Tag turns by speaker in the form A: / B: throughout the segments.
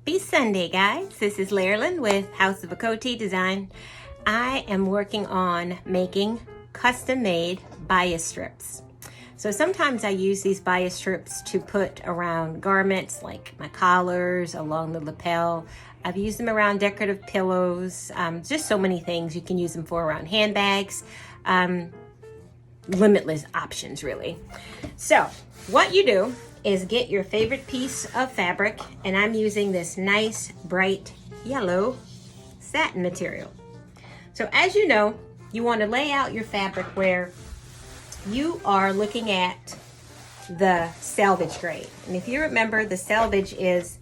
A: Happy Sunday, guys. This is Lairlyn with House of a Coty Design. I am working on making custom-made bias strips. So sometimes I use these bias strips to put around garments like my collars, along the lapel. I've used them around decorative pillows, just so many things you can use them for around handbags. Limitless options, really. So what you do is get your favorite piece of fabric, and I'm using this nice bright yellow satin material. So as you know, you want to lay out your fabric where you are looking at the selvage grade. And if you remember, the selvage is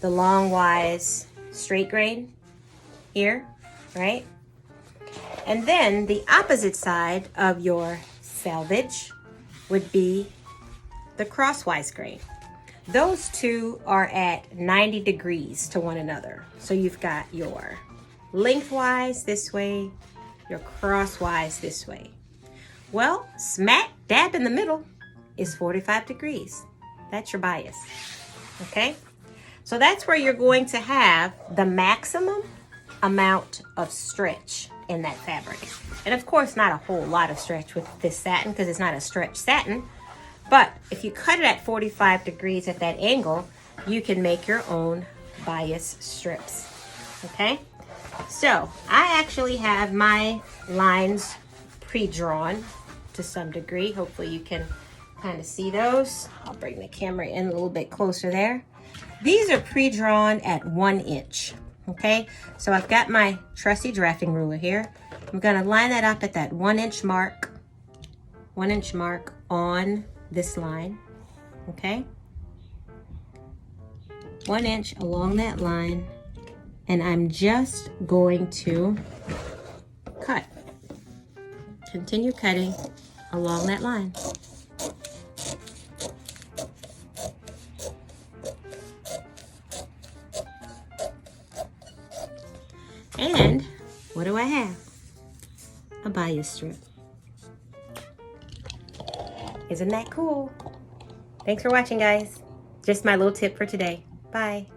A: the long wise straight grain here, right? And then the opposite side of your selvage would be the crosswise grain. Those two are at 90 degrees to one another. So you've got your lengthwise this way, your crosswise this way. Well, smack dab in the middle is 45 degrees. That's your bias, okay? So that's where you're going to have the maximum amount of stretch in that fabric. And of course, not a whole lot of stretch with this satin because it's not a stretch satin. But if you cut it at 45 degrees at that angle, you can make your own bias strips, okay? So I actually have my lines pre-drawn to some degree. Hopefully you can kind of see those. I'll bring the camera in a little bit closer there. These are pre-drawn at 1 inch, okay? So I've got my trusty drafting ruler here. I'm gonna line that up at that 1 inch mark, 1 inch mark on this line, okay? 1 inch along that line, and I'm just going to cut. Continue cutting along that line. And what do I have? A bias strip. Isn't that cool? Thanks for watching, guys. Just my little tip for today. Bye.